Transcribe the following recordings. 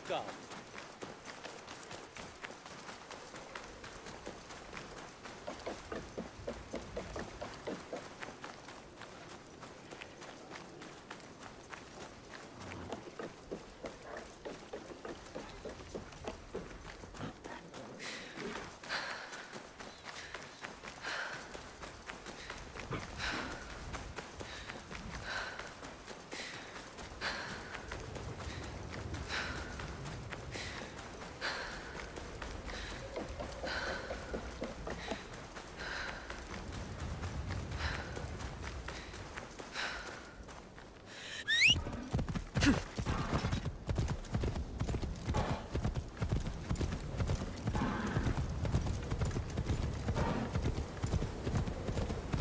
Welcome.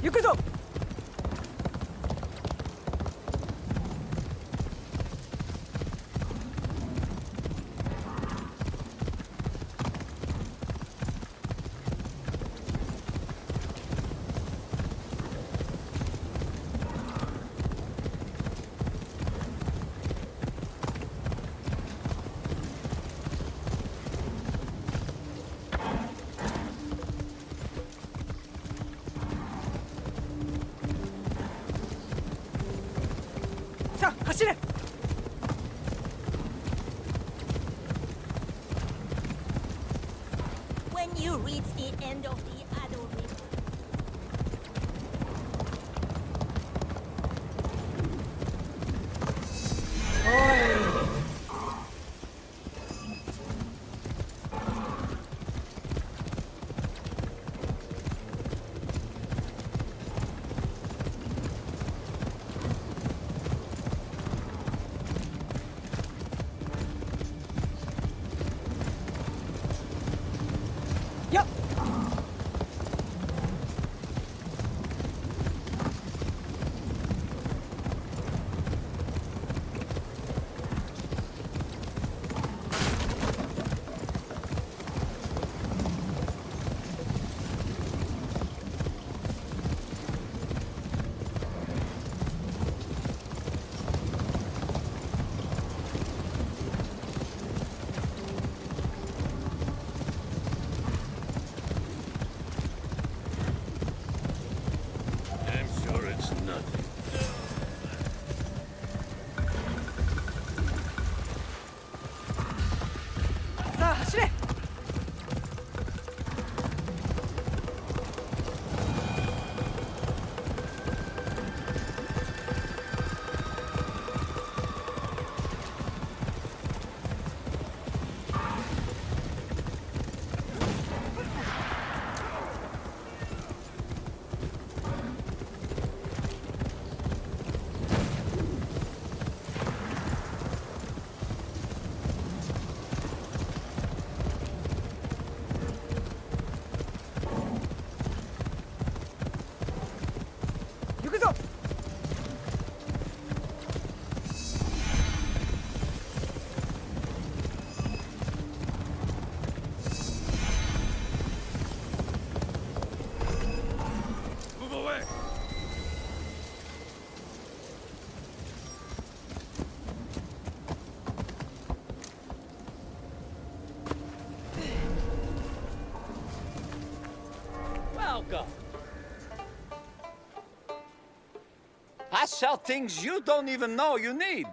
行くぞ。さあ走れ。When you reach the end of the Ado River, やっ。I'm sure it's nothing. さあ走れ。行くぞ。Move away! Welcome. I sell things you don't even know you need.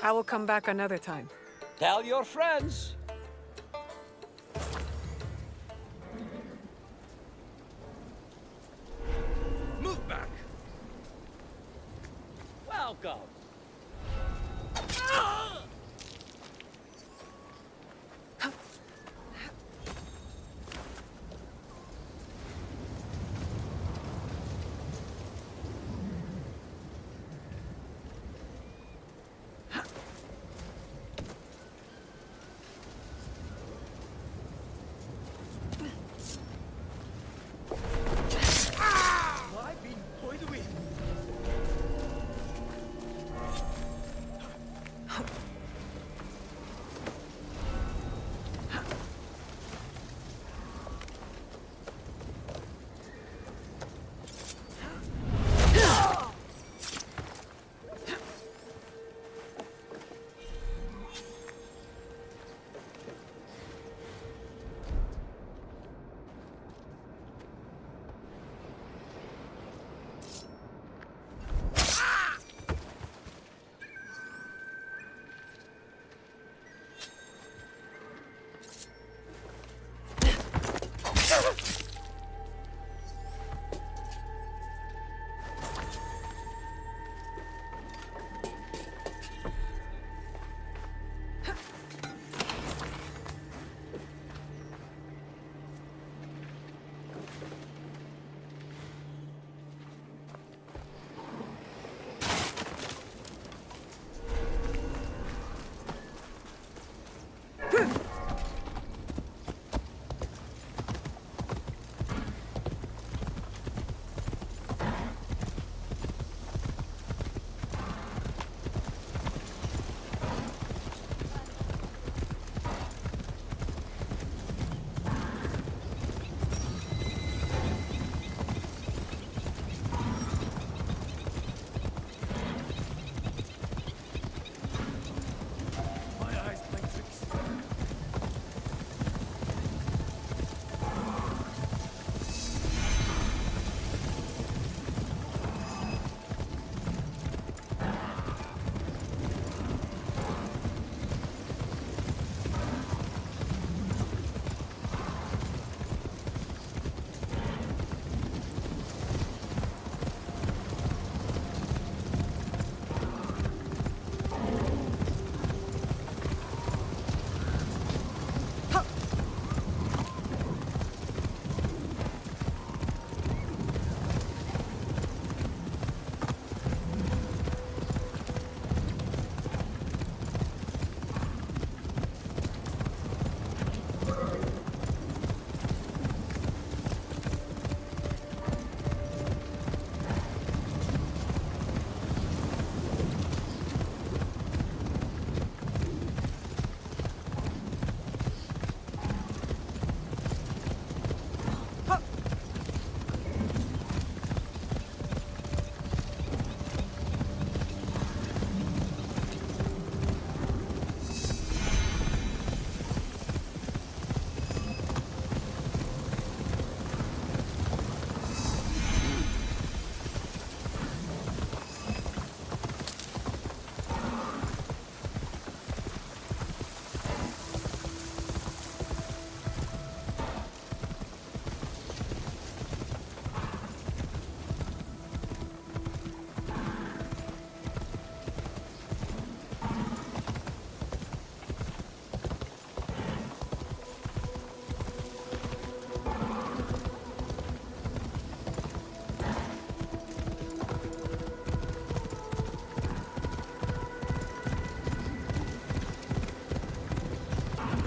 I will come back another time. Tell your friends. welcome.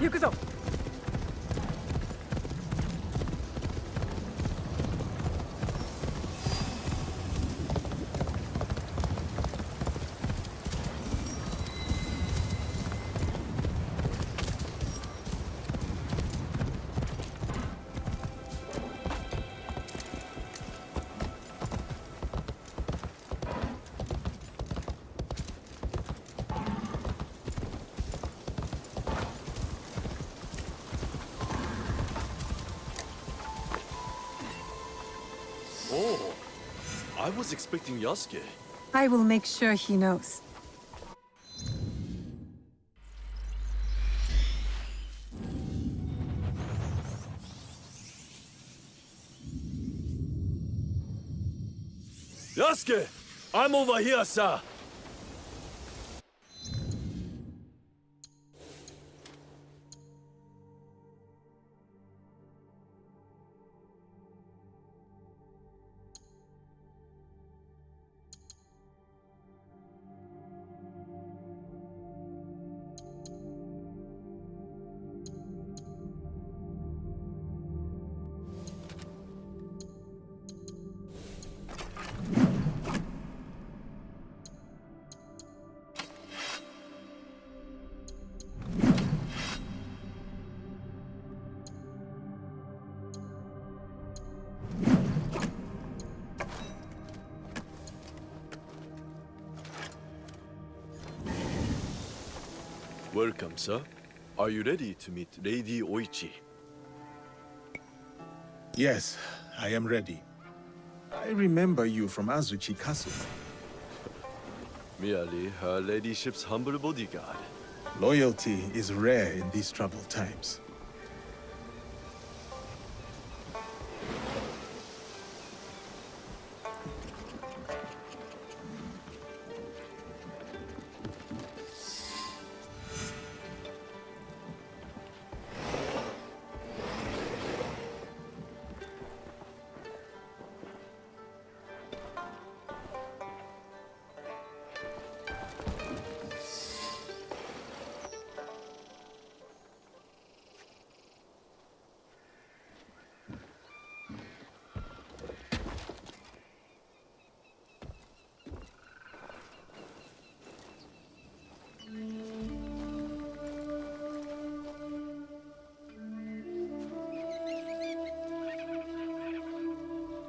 行くぞ。Oh, I was expecting Yasuke. I will make sure he knows. Yasuke! I'm over here, sir! Welcome, sir. Are you ready to meet Lady Oichi? Yes, I am ready. I remember you from Azuchi Castle. Merely her ladyship's humble bodyguard. Loyalty is rare in these troubled times.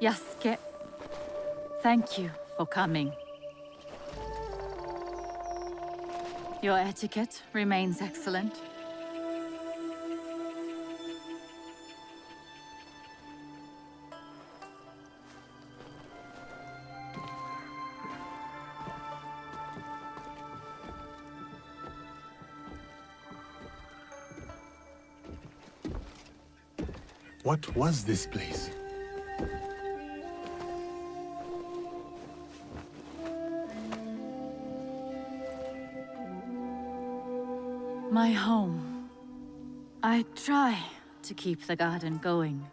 Yasuke, thank you for coming. Your etiquette remains excellent. What was this place? My home. I try to keep the garden going.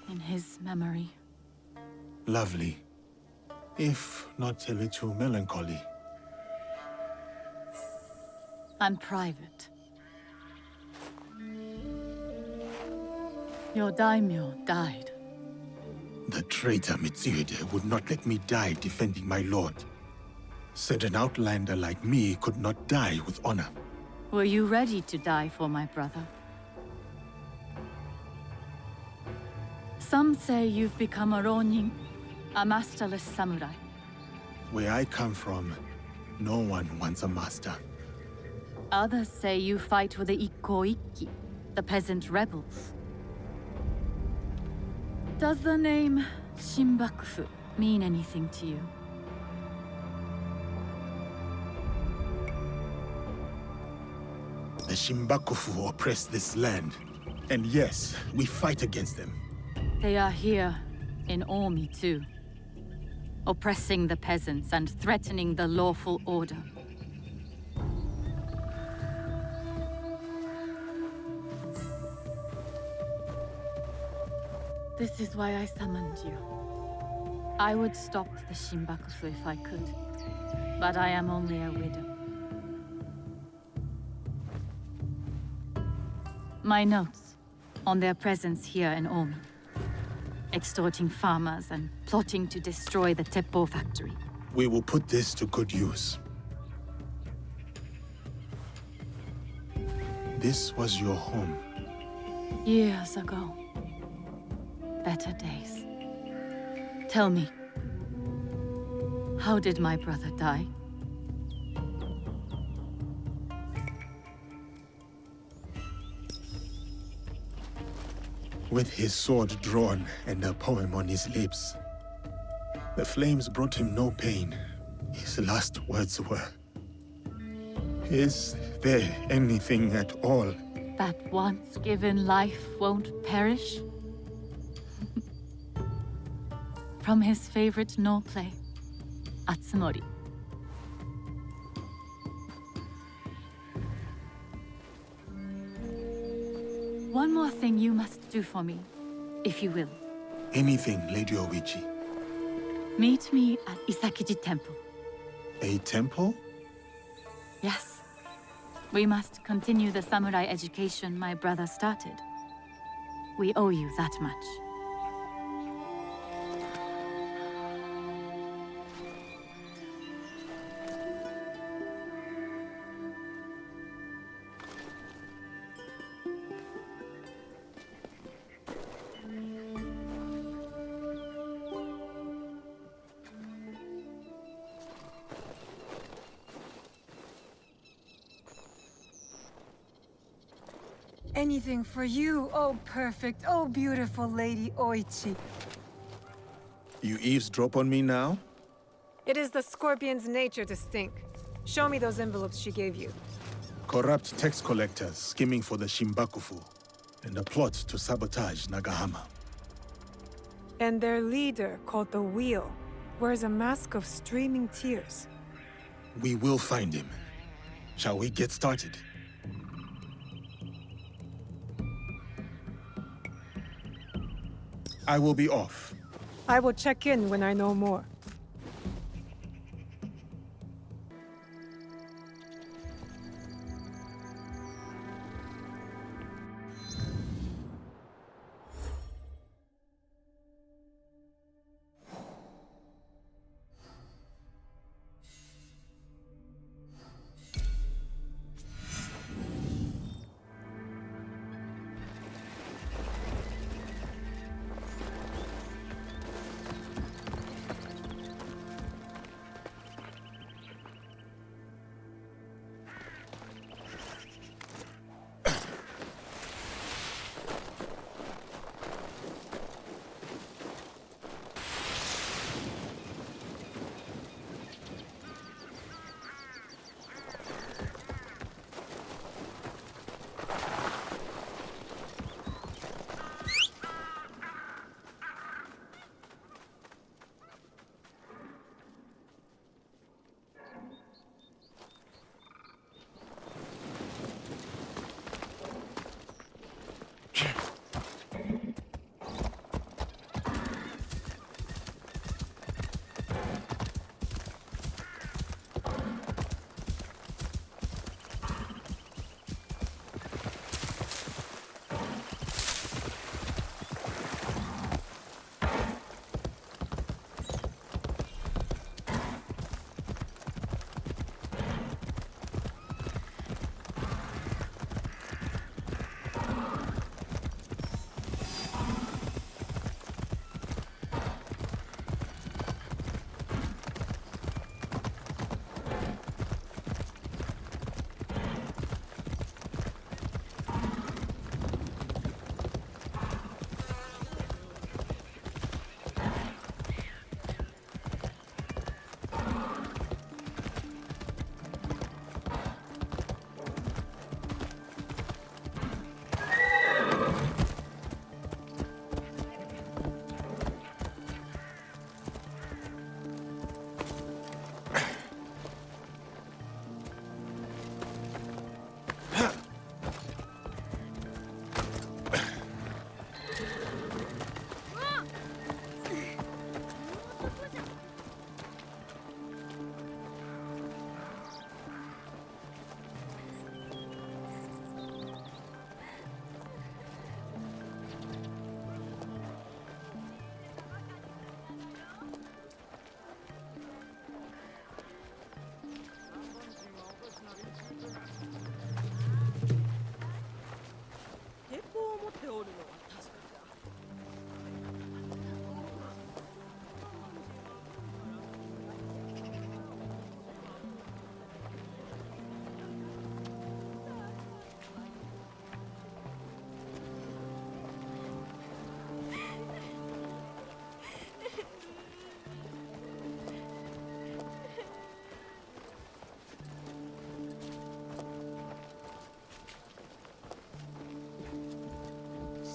In his memory. Lovely. If not a little melancholy. I'm private. Your daimyo died. The traitor Mitsuhide would not let me die defending my lord. Said an outlander like me could not die with honor. Were you ready to die for my brother? Some say you've become a ronin, a masterless samurai. Where I come from, no one wants a master. Others say you fight with the Ikko-Ikki, the peasant rebels. Does the name Shinbakufu mean anything to you? The Shimbakufu oppress this land. And yes, we fight against them. They are here, in Omi too. Oppressing the peasants and threatening the lawful order. This is why I summoned you. I would stop the Shinbakufu if I could, but I am only a widow. My notes on their presence here in Omi. Extorting farmers and plotting to destroy the Teppo factory. We will put this to good use. This was your home. Years ago. Better days. Tell me, how did my brother die? With his sword drawn and a poem on his lips. The flames brought him no pain. His last words were, "Is there anything at all?" That once given life won't perish? From his favorite no play, Atsumori. One more thing you must do for me, if you will. Anything, Lady Oichi. Meet me at Isakiji Temple. A temple? Yes. We must continue the samurai education my brother started. We owe you that much. Anything for you, oh perfect, oh beautiful Lady Oichi. You eavesdrop on me now? It is the scorpion's nature to stink. Show me those envelopes she gave you. Corrupt tax collectors skimming for the Shimbakufu, and a plot to sabotage Nagahama. And their leader, called the Wheel, wears a mask of streaming tears. We will find him. Shall we get started? I will be off. I will check in when I know more.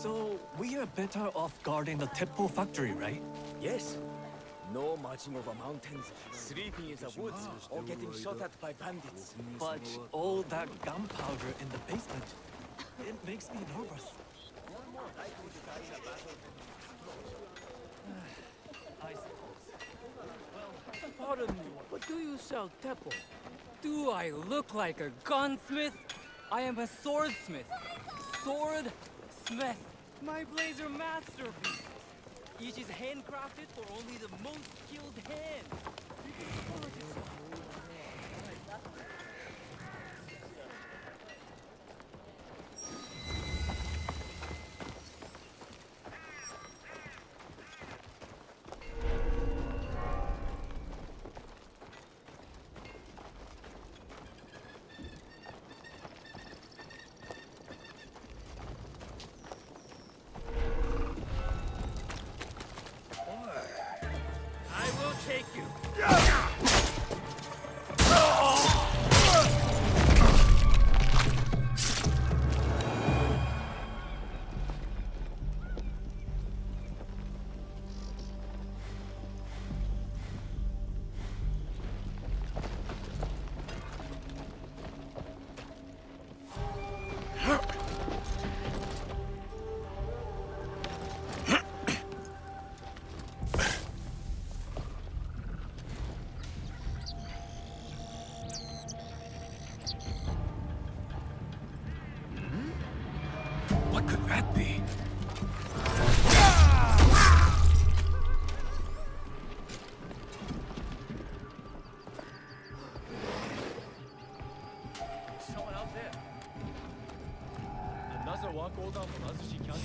So, we are better off guarding the Teppo factory, right? Yes. No marching over mountains, sleeping in the woods, or getting shot at by bandits. But all that gunpowder in the basement, it makes me nervous. I suppose. Pardon me, but do you sell Teppo? Do I look like a gunsmith? I am a swordsmith. Swordsmith. My blades are masterpieces. Each is handcrafted for only the most skilled hand. take you. What could that be? Someone out there. Another walk all down from us. She can't.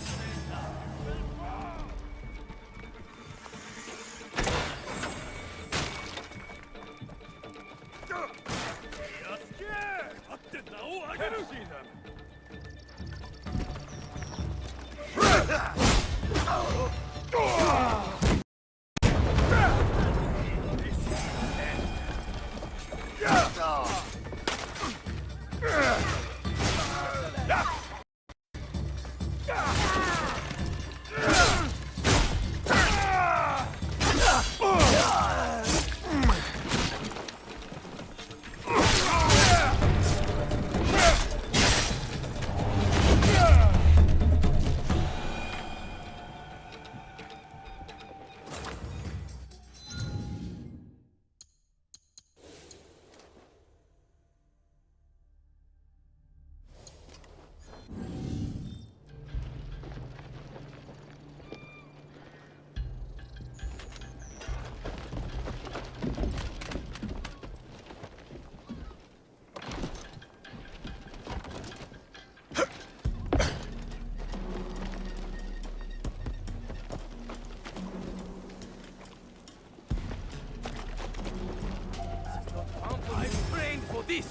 I've trained for this.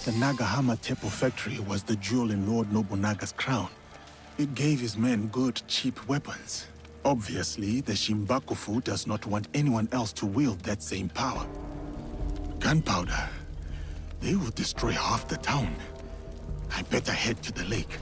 The Nagahama Tepo factory was the jewel in Lord Nobunaga's crown. It gave his men good, cheap weapons. Obviously, the Shimbakufu does not want anyone else to wield that same power. Gunpowder. They will destroy half the town. I better head to the lake.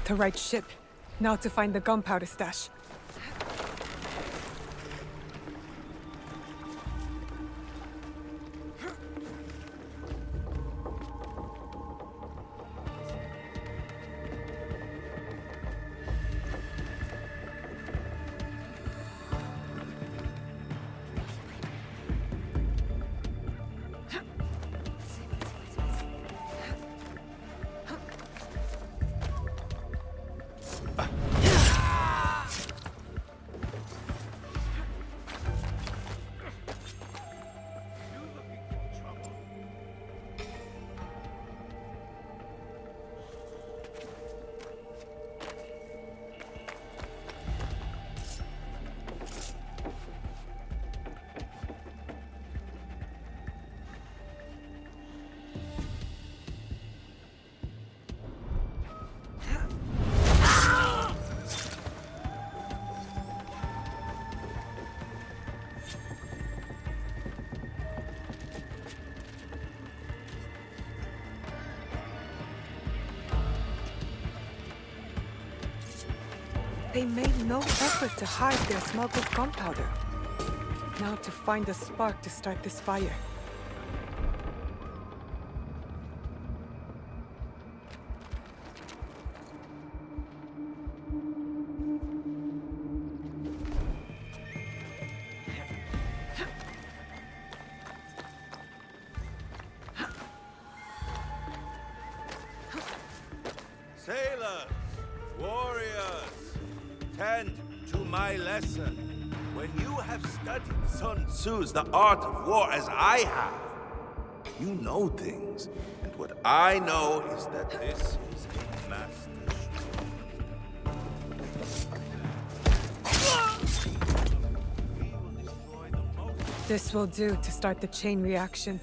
to right ship. Now to find the gunpowder stash. They made no effort to hide their smuggled gunpowder. Now to find a spark to start this fire. Sailors, warriors, tend to my lesson. When you have studied Sun Tzu's The Art of War as I have, you know things. And what I know is that this is a master This will do to start the chain reaction.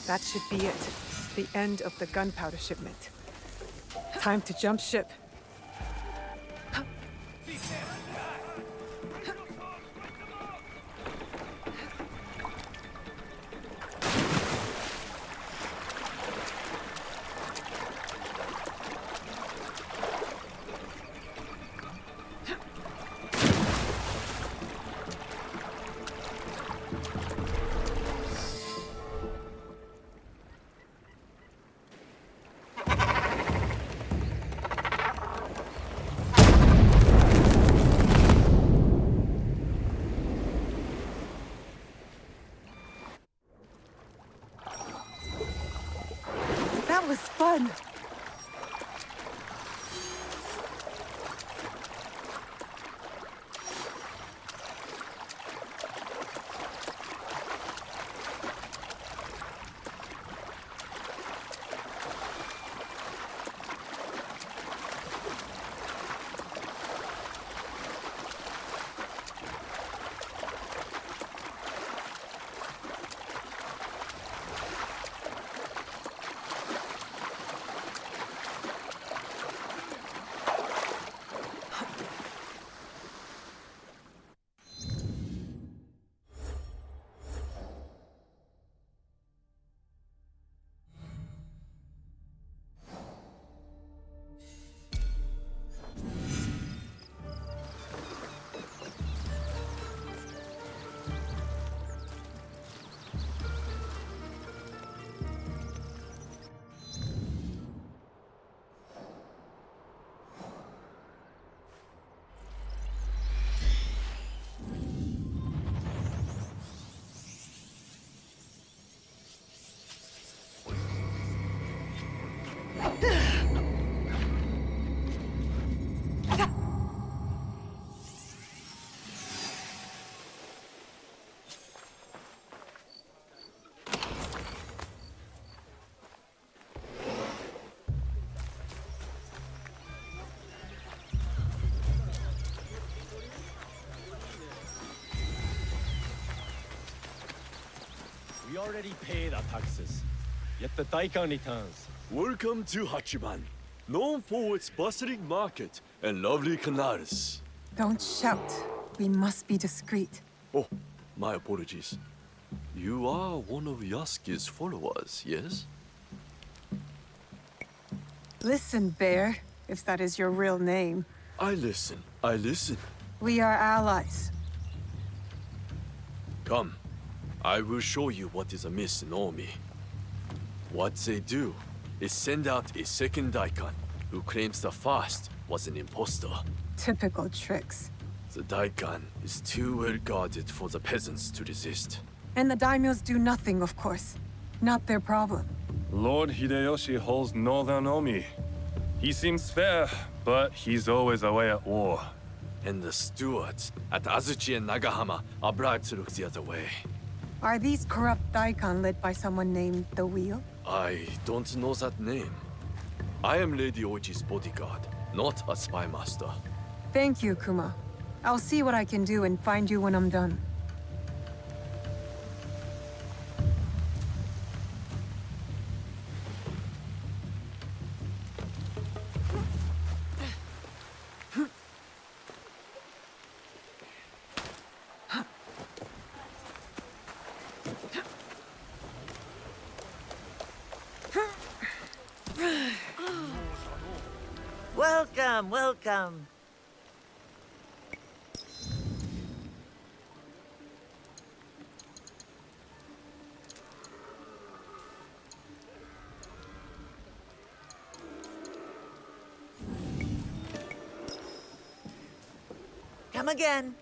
That should be it. The end of the gunpowder shipment. Time to jump ship. That was fun! already paid our taxes. Yet the Daikon returns. Welcome to Hachiban, known for its bustling market and lovely canals. Don't shout. We must be discreet. Oh, my apologies. You are one of Yasuke's followers, yes? Listen, Bear, if that is your real name. I listen, I listen. We are allies. Come, I will show you what is amiss in Omi. What they do is send out a second Daikon who claims the first was an impostor. Typical tricks. The Daikon is too well guarded for the peasants to resist. And the daimyos do nothing, of course. Not their problem. Lord Hideyoshi holds northern Omi. He seems fair, but he's always away at war. And the stewards at Azuchi and Nagahama are bribed to look the other way. Are these corrupt daikon led by someone named the Wheel? I don't know that name. I am Lady Oichi's bodyguard, not a spy master. Thank you, Kuma. I'll see what I can do and find you when I'm done. Welcome, welcome. Come again.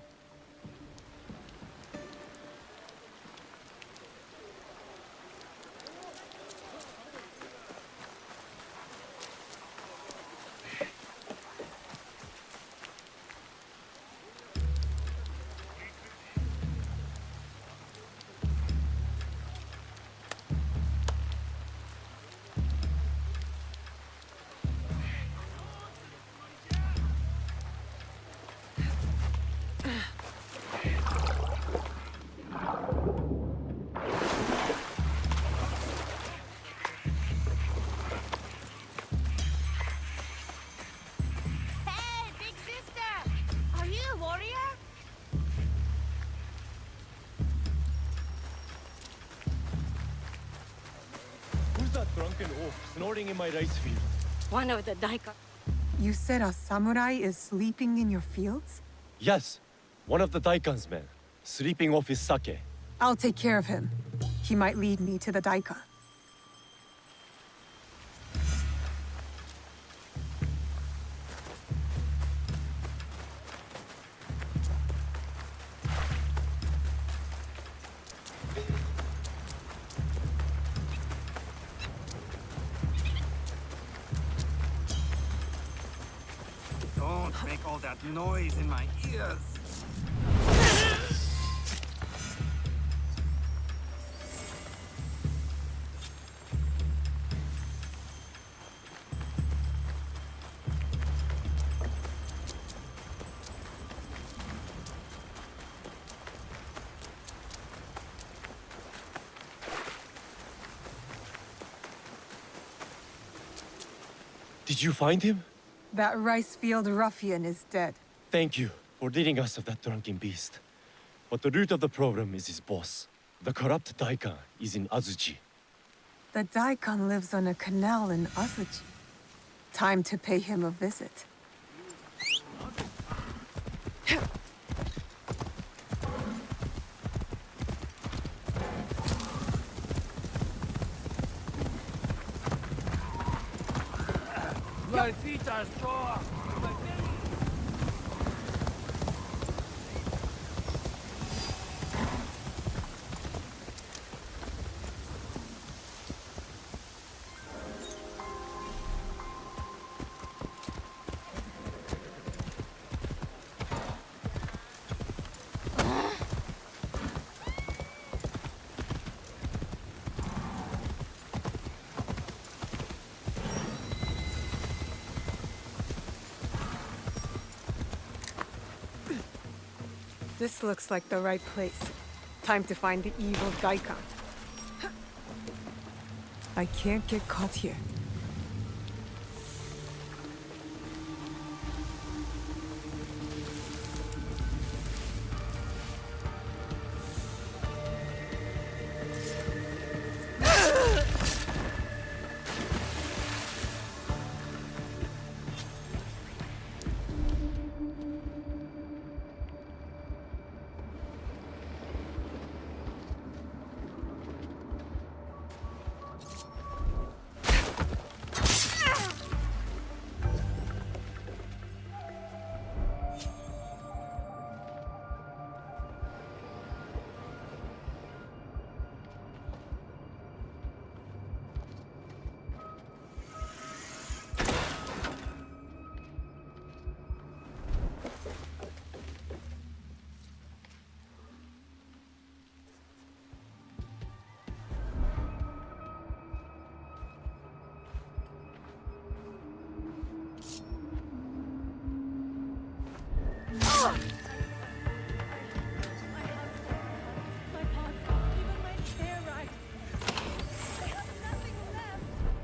Hey, big sister! Are you a warrior? Who's that drunken oaf snorting in my rice field? One of the daikon. You said a samurai is sleeping in your fields? Yes, one of the Daikon's men, sleeping off his sake. I'll take care of him. He might lead me to the daikon. Don't make all that noise in my ears. Did you find him? That rice field ruffian is dead. Thank you for ridding us of that drunken beast. But the root of the problem is his boss. The corrupt Daikon is in Azuchi. The daikon lives on a canal in Azuchi. Time to pay him a visit. My feet are sore. This looks like the right place. Time to find the evil daikon. I can't get caught here.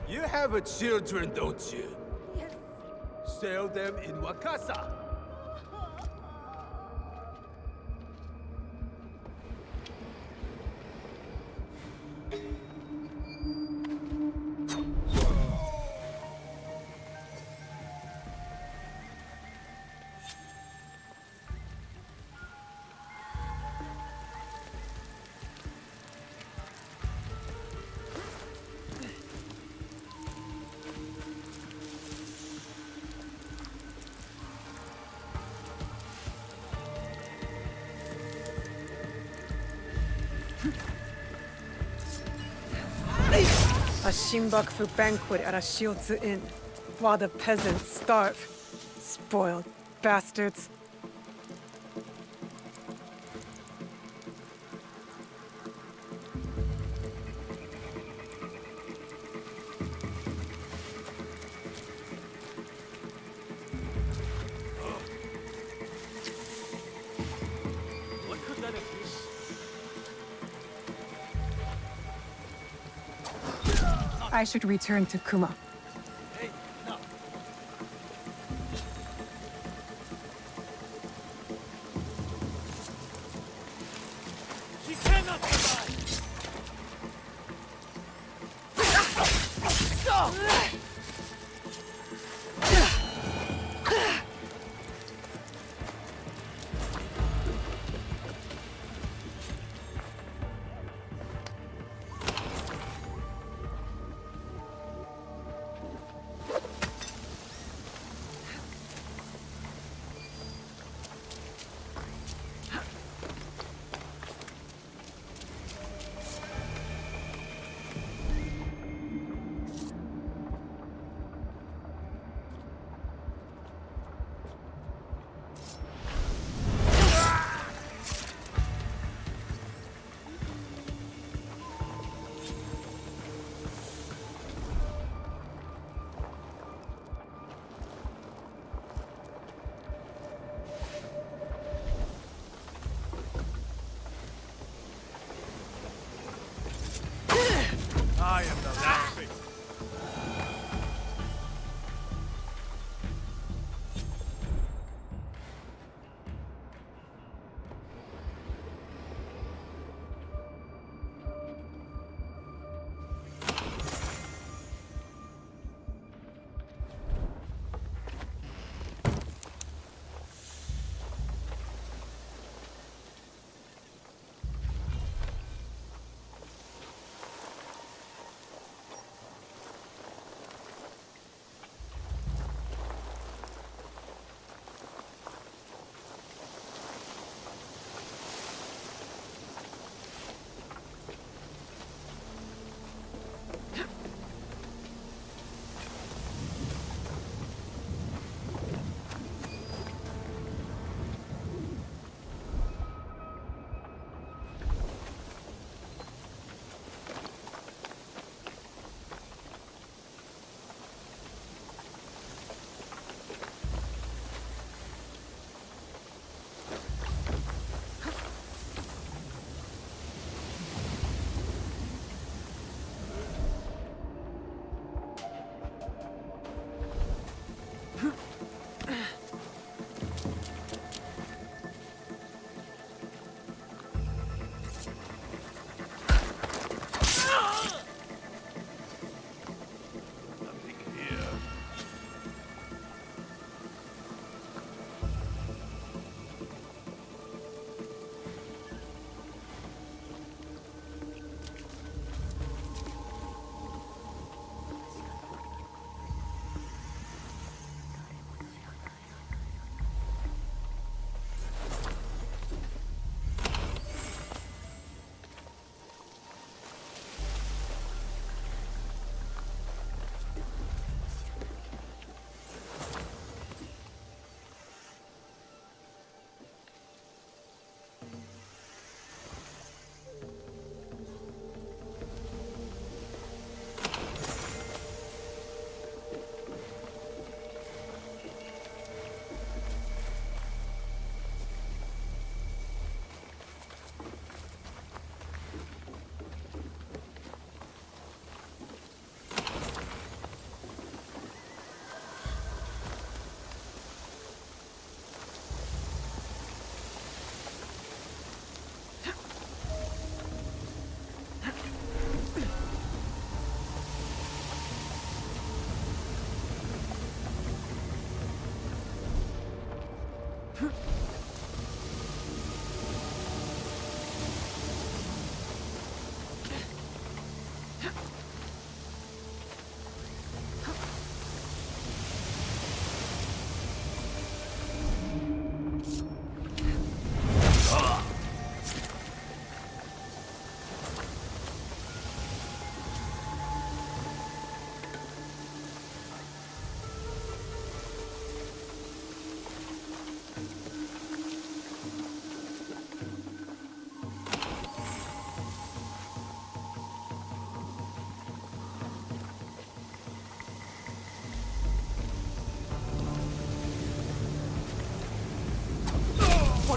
You have children, don't you? Yes. Sell them in Wakasa. A Shinbaku banquet at a Shiotsu inn, while the peasants starve. Spoiled bastards. What could that have been? I should return to Kuma. Hey, no. She cannot survive! I am the last thing.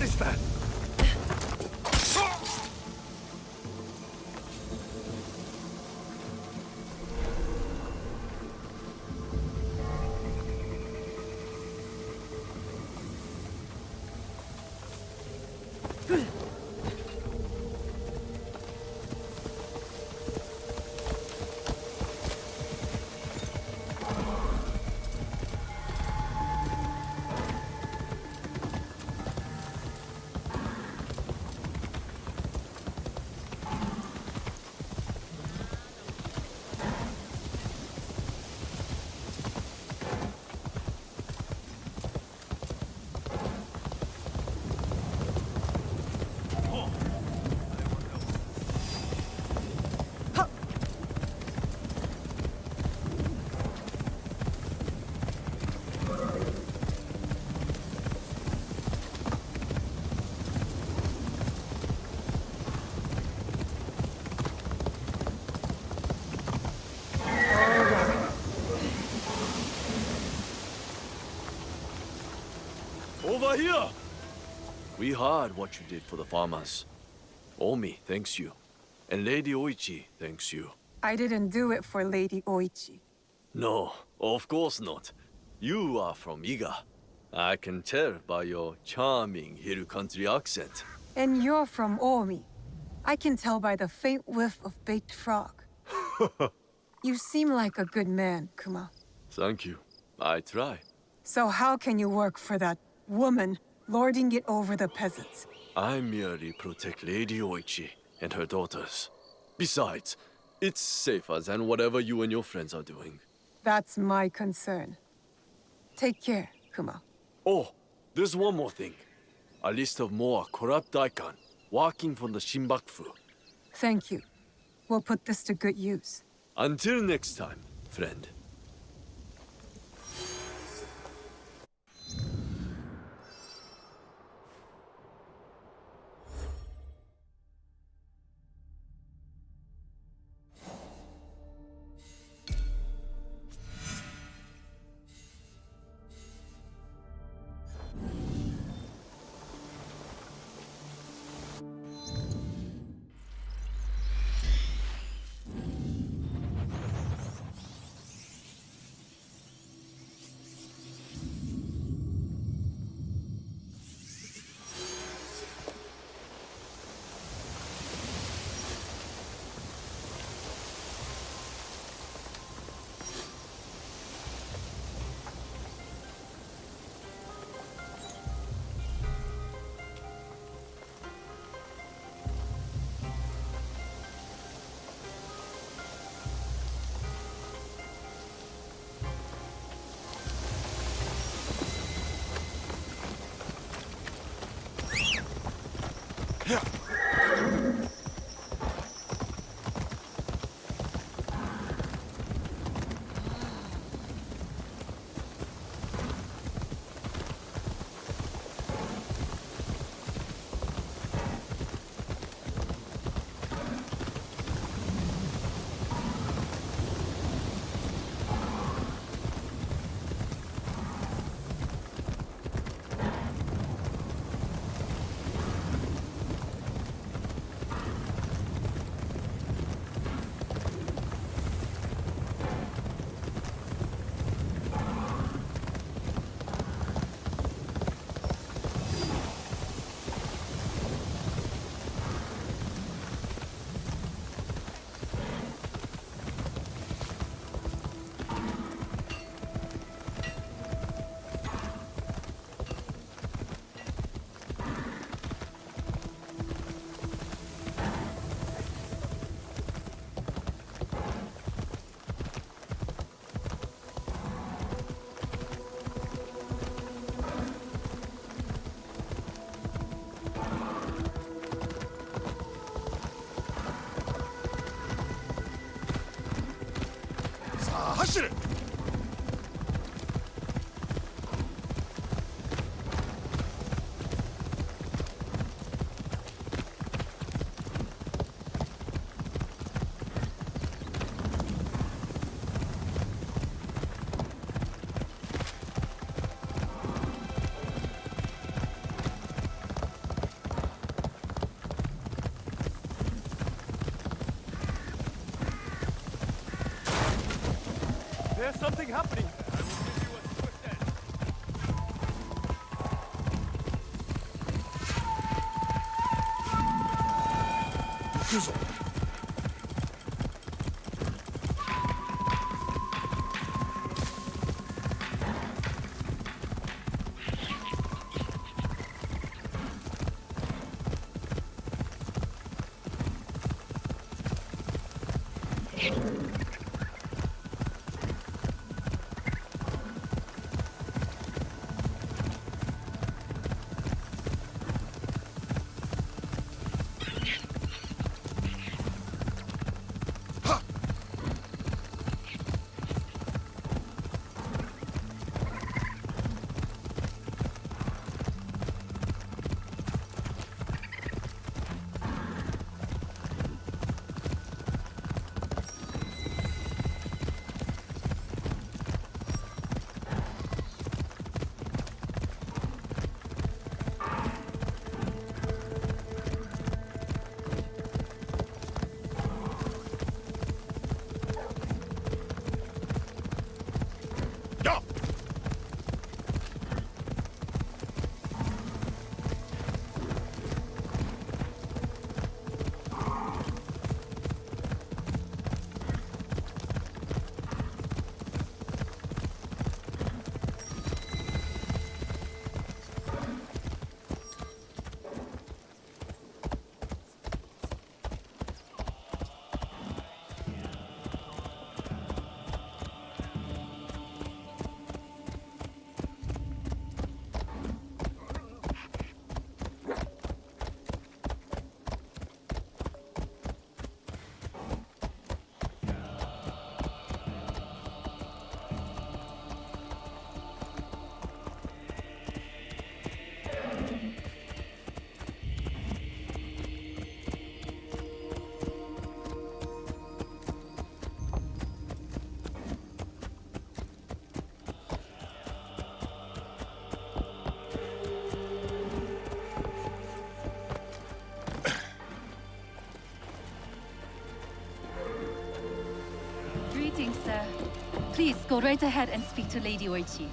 What is that? Over here! We heard what you did for the farmers. Omi thanks you. And Lady Oichi thanks you. I didn't do it for Lady Oichi. No, of course not. You are from Iga. I can tell by your charming Hill country accent. And you're from Omi. I can tell by the faint whiff of baked frog. You seem like a good man, Kuma. Thank you. I try. So how can you work for that woman, lording it over the peasants? I merely protect Lady Oichi and her daughters. Besides, it's safer than whatever you and your friends are doing. That's my concern. Take care, Kuma. Oh, there's one more thing. A list of more corrupt daikon working for the Shinbakufu. Thank you. We'll put this to good use. Until next time, friend. There's something happening. I will give you a swift end. Greetings, sir. Please go right ahead and speak to Lady Oichi.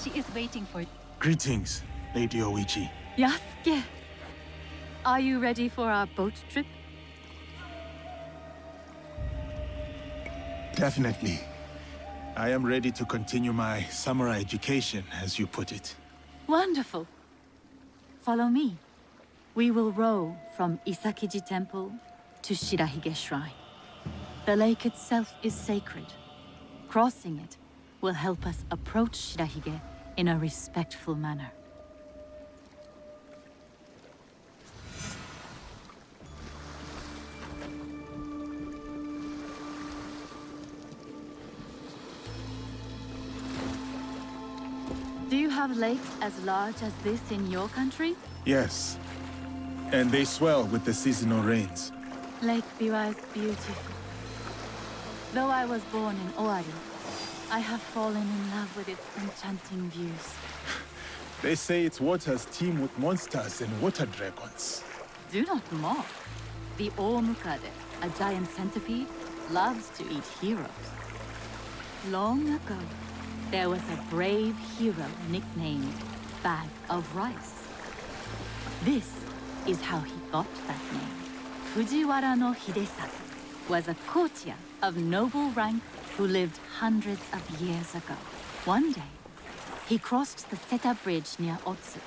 She is waiting for you. Greetings, Lady Oichi. Yasuke! Are you ready for our boat trip? Definitely. I am ready to continue my samurai education, as you put it. Wonderful. Follow me. We will row from Isakiji Temple to Shirahige Shrine. The lake itself is sacred. Crossing it will help us approach Shirahige in a respectful manner. Do you have lakes as large as this in your country? Yes. And they swell with the seasonal rains. Lake Biwa is beautiful. Though I was born in Owari, I have fallen in love with its enchanting views. They say its waters teem with monsters and water dragons. Do not mock. The Omukade, a giant centipede, loves to eat heroes. Long ago, there was a brave hero nicknamed Bag of Rice. This is how he got that name. Fujiwara no Hidesato was a courtier of noble rank who lived hundreds of years ago. One day, he crossed the Seta Bridge near Otsu,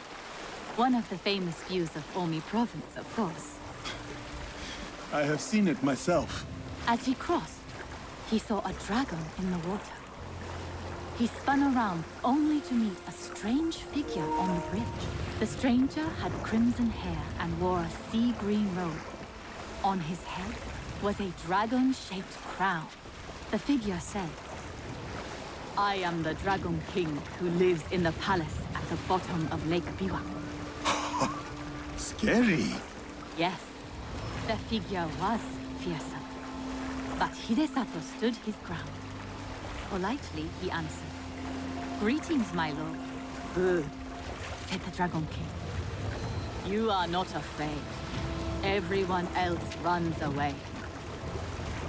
one of the famous views of Omi province, of course. I have seen it myself. As he crossed, he saw a dragon in the water. He spun around only to meet a strange figure on the bridge. The stranger had crimson hair and wore a sea green robe. On his head was a dragon-shaped crown. The figure said, "I am the Dragon King who lives in the palace at the bottom of Lake Biwa." Scary. Yes, the figure was fearsome. But Hidesato stood his ground. Politely, he answered, "Greetings, my lord." "Good," said the Dragon King. "You are not afraid. Everyone else runs away.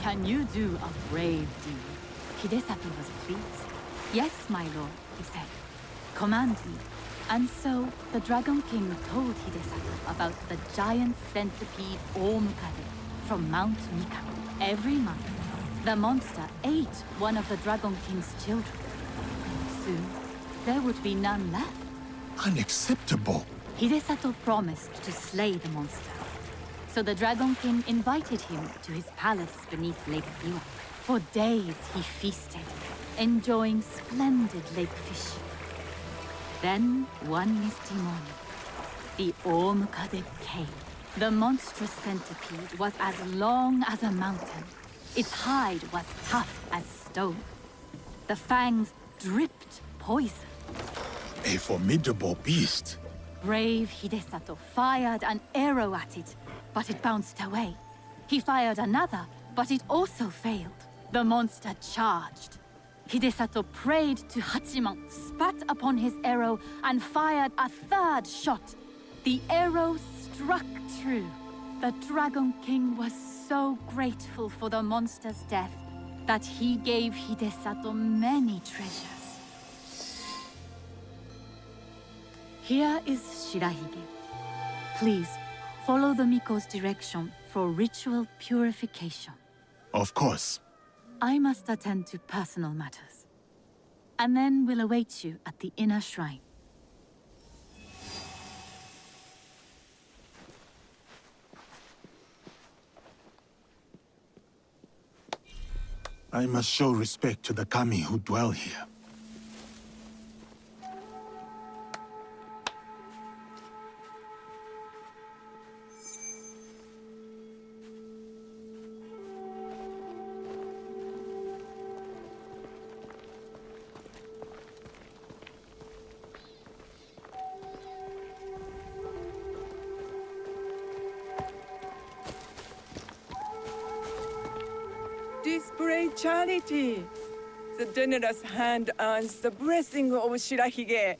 Can you do a brave deed?" Hidesato was pleased. Yes, my lord, he said. Command me. And so the Dragon King told Hidesato about the giant centipede Omukade from Mount Mikami. Every month, the monster ate one of the Dragon King's children. Soon, there would be none left. Unacceptable. Hidesato promised to slay the monster. So the Dragon King invited him to his palace beneath Lake Biwa. For days he feasted, enjoying splendid lake fish. Then, one misty morning, the Omukade came. The monstrous centipede was as long as a mountain. Its hide was tough as stone. The fangs dripped poison. A formidable beast. Brave Hidesato fired an arrow at it, but it bounced away. He fired another, but it also failed. The monster charged. Hidesato prayed to Hachiman, spat upon his arrow, and fired a third shot. The arrow struck true. The Dragon King was so grateful for the monster's death that he gave Hidesato many treasures. Here is Shirahige. Please, follow the Miko's direction for ritual purification. Of course. I must attend to personal matters. And then we'll await you at the inner shrine. I must show respect to the kami who dwell here. Display charity. The generous hand earns the blessing of Shirahige.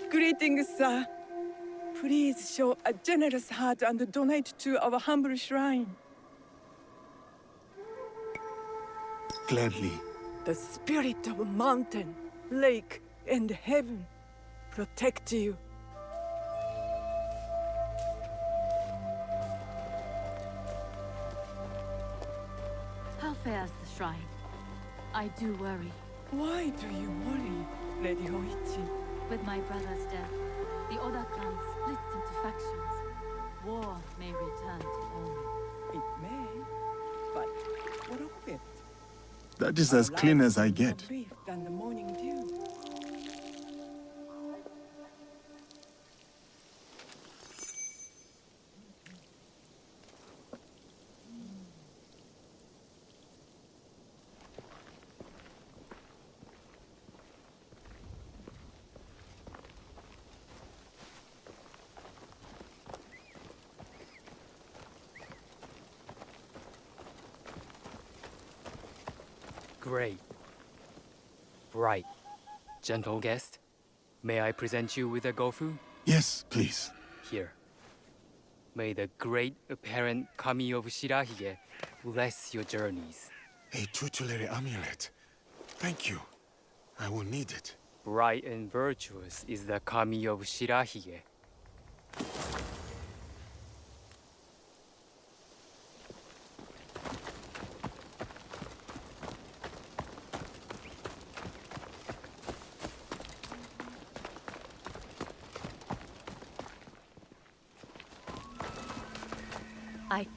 Greetings, sir. Please show a generous heart and donate to our humble shrine. Gladly. The spirit of mountain, lake, and heaven protect you. How fares the shrine? I do worry. Why do you worry, Lady Hoichi? With my brother's death, the Oda clan splits into factions. War may return to Omi. It may, but what of it? That is as clean as I get. More brief than the morning dew. Great. Right. Gentle guest, may I present you with a gofu? Yes, please. Here. May the great apparent kami of Shirahige bless your journeys. A tutelary amulet. Thank you. I will need it. Bright and virtuous is the kami of Shirahige. I...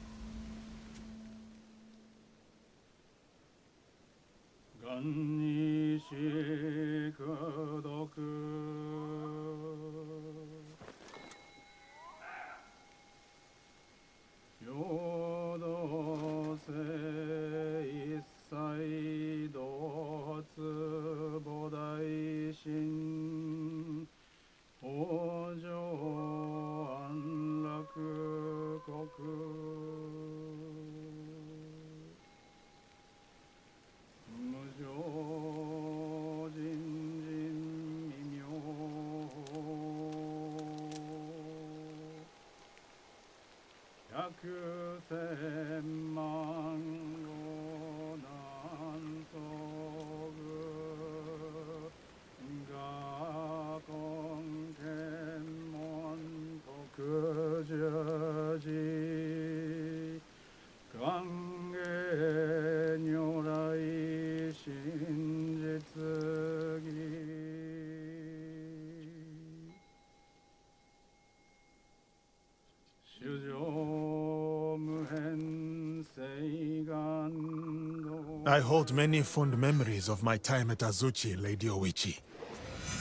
I hold many fond memories of my time at Azuchi, Lady Oichi.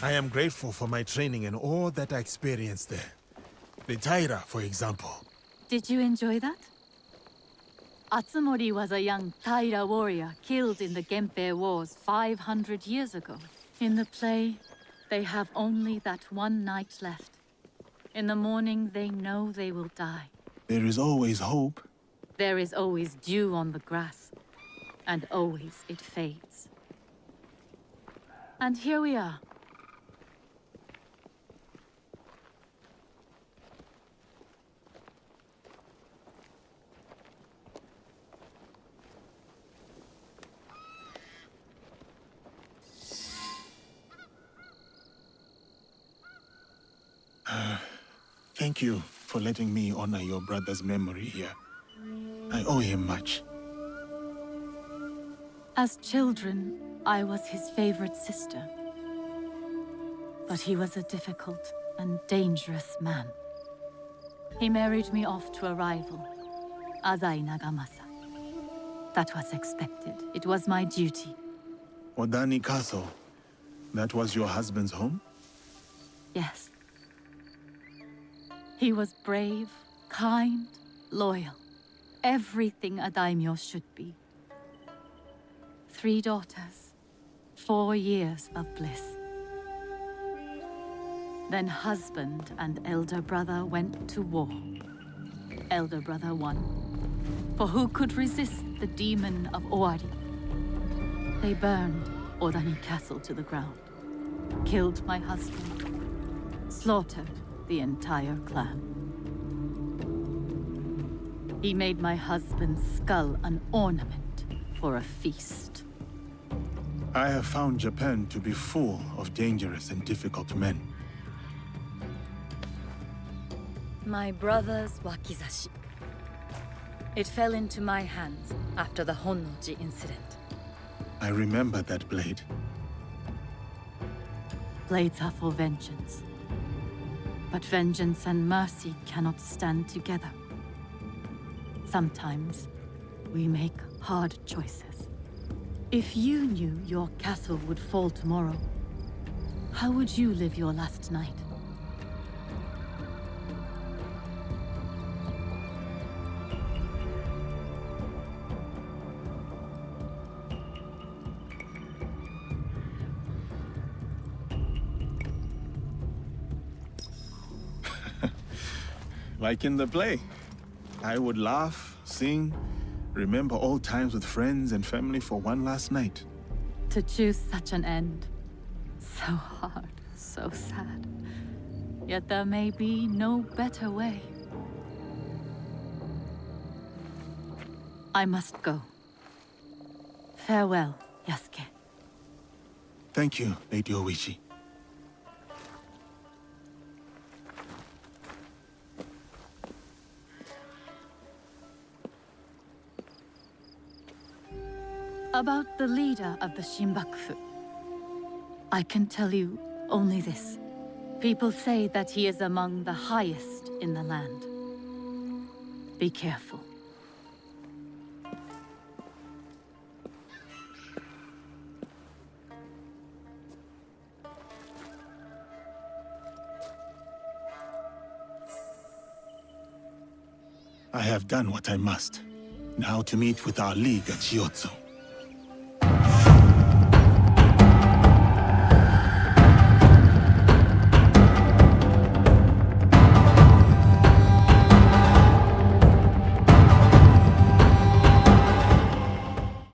I am grateful for my training and all that I experienced there. The Taira, for example. Did you enjoy that? Atsumori was a young Taira warrior killed in the Genpei Wars 500 years ago. In the play, they have only that one night left. In the morning, they know they will die. There is always hope. There is always dew on the grass, and always it fades. And here we are. Thank you for letting me honor your brother's memory here. I owe him much. As children, I was his favorite sister. But he was a difficult and dangerous man. He married me off to a rival, Azai Nagamasa. That was expected. It was my duty. Odani Castle, that was your husband's home? Yes. He was brave, kind, loyal. Everything a daimyo should be. 3 daughters, 4 years of bliss. Then husband and elder brother went to war. Elder brother won. For who could resist the demon of Owari? They burned Odani Castle to the ground, killed my husband, slaughtered the entire clan. He made my husband's skull an ornament for a feast. I have found Japan to be full of dangerous and difficult men. My brother's wakizashi. It fell into my hands after the Honnoji incident. I remember that blade. Blades are for vengeance. But vengeance and mercy cannot stand together. Sometimes, we make hard choices. If you knew your castle would fall tomorrow, how would you live your last night? Like in the play. I would laugh, sing, remember old times with friends and family for one last night. To choose such an end. So hard, so sad. Yet there may be no better way. I must go. Farewell, Yasuke. Thank you, Lady Oichi. About the leader of the Shinbakufu, I can tell you only this. People say that he is among the highest in the land. Be careful. I have done what I must. Now to meet with our league at Chiotsu.